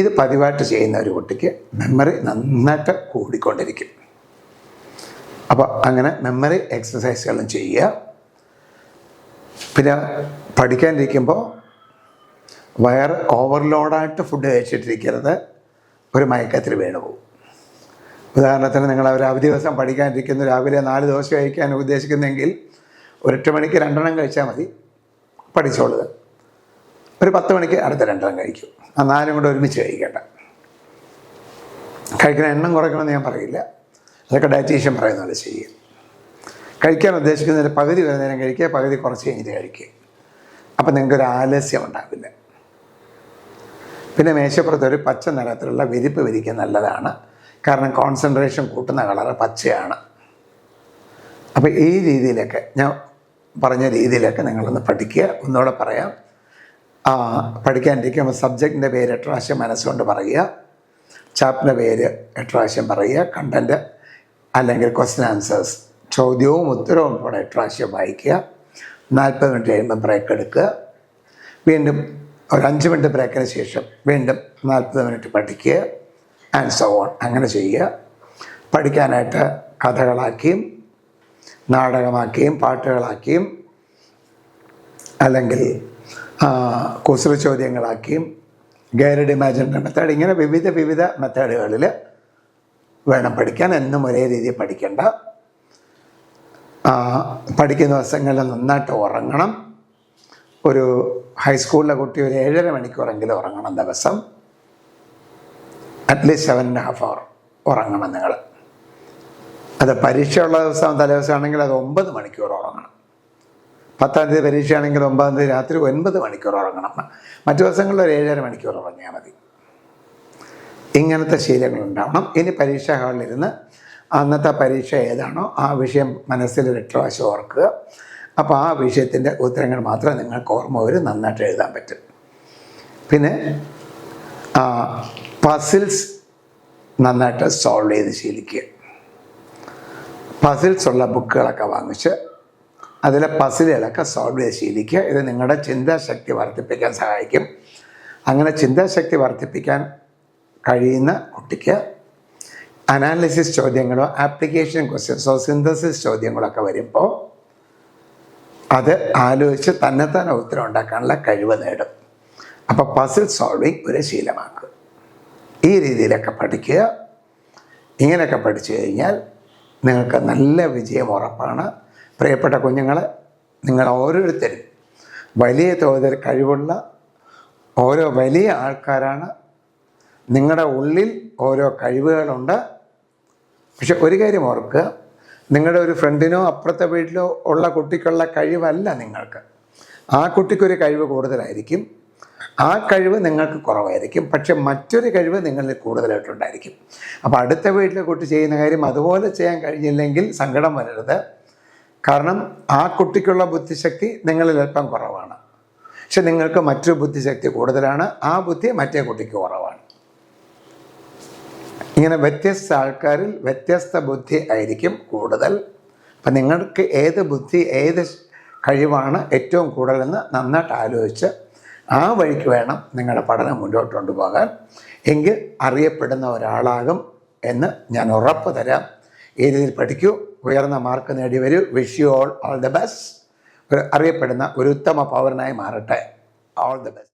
ഇത് പതിവായിട്ട് ചെയ്യുന്ന ഒരു കുട്ടിക്ക് മെമ്മറി നന്നായിട്ട് കൂടിക്കൊണ്ടിരിക്കും. അപ്പോൾ അങ്ങനെ മെമ്മറി എക്സസൈസുകളും ചെയ്യുക. പിന്നെ പഠിക്കാനിരിക്കുമ്പോൾ വയറ് ഓവർലോഡായിട്ട് ഫുഡ് കഴിച്ചിട്ടിരിക്കരുത്, ഒരു മയക്കത്തിൽ വീണു പോകും. ഉദാഹരണത്തിന് നിങ്ങൾ ഒരു അവധി ദിവസം പഠിക്കാനിരിക്കുന്നു, രാവിലെ 4 ദോശ കഴിക്കാൻ ഉദ്ദേശിക്കുന്നെങ്കിൽ 8 മണിക്ക് 2 കഴിച്ചാൽ മതി, പഠിച്ചോളുക. ഒരു 10 മണിക്ക് അടുത്ത 2 കഴിക്കും. ആ 4 കൂടെ ഒരുമിച്ച് കഴിക്കേണ്ട. കഴിക്കുന്ന എണ്ണം കുറയ്ക്കണമെന്ന് ഞാൻ പറയില്ല, അതൊക്കെ ഡയറ്റീഷ്യൻ പറയുന്ന പോലെ ചെയ്യുക. കഴിക്കാൻ ഉദ്ദേശിക്കുന്നതിന് പകുതി വരെ നേരം കഴിക്കുക, പകുതി കുറച്ച് കഴിഞ്ഞിട്ട് കഴിക്കുക. അപ്പം നിങ്ങൾക്കൊരു ആലസ്യം ഉണ്ടാവില്ല. പിന്നെ മേശപ്പുറത്ത് ഒരു പച്ച നിറത്തിലുള്ള വിരിപ്പ് വിരിക്കുക നല്ലതാണ്. കാരണം കോൺസെൻട്രേഷൻ കൂട്ടുന്ന കളറ് പച്ചയാണ്. അപ്പോൾ ഈ രീതിയിലൊക്കെ ഞാൻ പറഞ്ഞ രീതിയിലൊക്കെ നിങ്ങളൊന്ന് പഠിക്കുക. ഒന്നുകൂടെ പറയാം. പഠിക്കാനിരിക്കുമ്പോൾ സബ്ജക്റ്റിൻ്റെ പേര് 8 പ്രാവശ്യം മനസ്സുകൊണ്ട് പറയുക, ചാപ്റ്ററിൻ്റെ പേര് 8 പ്രാവശ്യം പറയുക, കണ്ടൻറ്റ് അല്ലെങ്കിൽ ക്വസ്റ്റ്യൻ ആൻസേഴ്സ് ചോദ്യവും ഉത്തരവും കൂടെ 8 പ്രാവശ്യം വായിക്കുക. 40 മിനിറ്റ് കഴിയുമ്പോൾ ബ്രേക്ക് എടുക്കുക. വീണ്ടും ഒരു 5 മിനിറ്റ് ബ്രേക്കിന് ശേഷം വീണ്ടും 40 മിനിറ്റ് പഠിക്കുക. And so on. അങ്ങനെ ചെയ്യുക. പഠിക്കാനായിട്ട് കഥകളാക്കിയും നാടകമാക്കിയും പാട്ടുകളാക്കിയും അല്ലെങ്കിൽ കുസൃ ചോദ്യങ്ങളാക്കിയും ഗൈഡഡ് ഇമാജിനറി മെത്തേഡ്, ഇങ്ങനെ വിവിധ മെത്തേഡുകളിൽ വേണം പഠിക്കാൻ. എന്നും ഒരേ രീതിയിൽ പഠിക്കേണ്ട. പഠിക്കുന്ന ദിവസങ്ങളിൽ നന്നായിട്ട് ഉറങ്ങണം. ഒരു ഹൈസ്കൂളിലെ കുട്ടി ഒരു 7.5 മണിക്കൂറെങ്കിലും ഉറങ്ങണം ദിവസം. അറ്റ്ലീസ്റ്റ് 7.5 hour ഉറങ്ങണം നിങ്ങൾ. അത് പരീക്ഷയുള്ള ദിവസം തലേദിവസമാണെങ്കിൽ അത് 9 മണിക്കൂർ ഉറങ്ങണം. 10ാം തീയതി പരീക്ഷയാണെങ്കിൽ 9ാം തീയതി രാത്രി 9 മണിക്കൂർ ഉറങ്ങണം. മറ്റു ദിവസങ്ങളിൽ ഒരു 7.5 മണിക്കൂർ ഉറങ്ങിയാൽ മതി. ഇങ്ങനത്തെ ശീലങ്ങളുണ്ടാവണം. ഇനി പരീക്ഷാ ഹാളിലിരുന്ന് അന്നത്തെ പരീക്ഷ ഏതാണോ ആ വിഷയം മനസ്സിൽ 8 പ്രാവശ്യം ഓർക്കുക. അപ്പോൾ ആ വിഷയത്തിൻ്റെ ഉത്തരങ്ങൾ മാത്രമേ നിങ്ങൾക്ക് ഓർമ്മ വരും, നന്നായിട്ട് എഴുതാൻ പറ്റും. പിന്നെ പസിൽസ് നന്നായിട്ട് സോൾവ് ചെയ്ത് ശീലിക്കുക. പസിൽസ് ഉള്ള ബുക്കുകളൊക്കെ വാങ്ങിച്ച് അതിലെ പസിലുകളൊക്കെ സോൾവ് ചെയ്ത് ശീലിക്കുക. ഇത് നിങ്ങളുടെ ചിന്താശക്തി വർദ്ധിപ്പിക്കാൻ സഹായിക്കും. അങ്ങനെ ചിന്താശക്തി വർദ്ധിപ്പിക്കാൻ കഴിയുന്ന കുട്ടിക്ക് അനാലിസിസ് ചോദ്യങ്ങളോ ആപ്ലിക്കേഷൻ ക്വസ്റ്റ്യൻസോ സിന്തസിസ് ചോദ്യങ്ങളൊക്കെ വരുമ്പോൾ അത് ആലോചിച്ച് തന്നെത്താനെ ഉത്തരം ഉണ്ടാക്കാനുള്ള കഴിവ് നേടും. അപ്പോൾ പസിൽ സോൾവിങ് ഒരു ശീലമാക്കുക. ഈ രീതിയിലൊക്കെ പഠിക്കുക. ഇങ്ങനെയൊക്കെ പഠിച്ചു കഴിഞ്ഞാൽ നിങ്ങൾക്ക് നല്ല വിജയം ഉറപ്പാണ്. പ്രിയപ്പെട്ട കുഞ്ഞുങ്ങൾ, നിങ്ങൾ ഓരോരുത്തരും വലിയ തോതിൽ കഴിവുള്ള ഓരോ വലിയ ആൾക്കാരാണ്. നിങ്ങളുടെ ഉള്ളിൽ ഓരോ കഴിവുകളുണ്ട്. പക്ഷെ ഒരു കാര്യം ഓർക്കുക, നിങ്ങളുടെ ഒരു ഫ്രണ്ടിനോ അപ്പുറത്തെ വീട്ടിലോ ഉള്ള കുട്ടിക്കുള്ള കഴിവല്ല നിങ്ങൾക്ക്. ആ കുട്ടിക്കൊരു കഴിവ് കൂടുതലായിരിക്കും, ആ കഴിവ് നിങ്ങൾക്ക് കുറവായിരിക്കും. പക്ഷെ മറ്റൊരു കഴിവ് നിങ്ങളിൽ കൂടുതലായിട്ടുണ്ടായിരിക്കും. അപ്പോൾ അടുത്ത വീട്ടിലെ കുട്ടി ചെയ്യുന്ന കാര്യം അതുപോലെ ചെയ്യാൻ കഴിഞ്ഞില്ലെങ്കിൽ സങ്കടം വരരുത്. കാരണം ആ കുട്ടിക്കുള്ള ബുദ്ധിശക്തി നിങ്ങളിൽ അല്പം കുറവാണ്. പക്ഷെ നിങ്ങൾക്ക് മറ്റൊരു ബുദ്ധിശക്തി കൂടുതലാണ്, ആ ബുദ്ധി മറ്റേ കുട്ടിക്ക് കുറവാണ്. ഇങ്ങനെ വ്യത്യസ്ത ആൾക്കാരിൽ വ്യത്യസ്ത ബുദ്ധി ആയിരിക്കും കൂടുതൽ. അപ്പം നിങ്ങൾക്ക് ഏത് ബുദ്ധി ഏത് കഴിവാണ് ഏറ്റവും കൂടുതലെന്ന് നന്നായിട്ട് ആലോചിച്ച് ആ വഴിക്ക് വേണം നിങ്ങളുടെ പഠനം മുന്നോട്ട് കൊണ്ടുപോകാൻ. എങ്കിൽ അറിയപ്പെടുന്ന ഒരാളാകും എന്ന് ഞാൻ ഉറപ്പ് തരാം. ഈ രീതിയിൽ പഠിക്കൂ, ഉയർന്ന മാർക്ക് നേടി വരൂ. Wish you all the best. അറിയപ്പെടുന്ന ഒരു ഉത്തമ പൗരനായി മാറട്ടെ. All the best.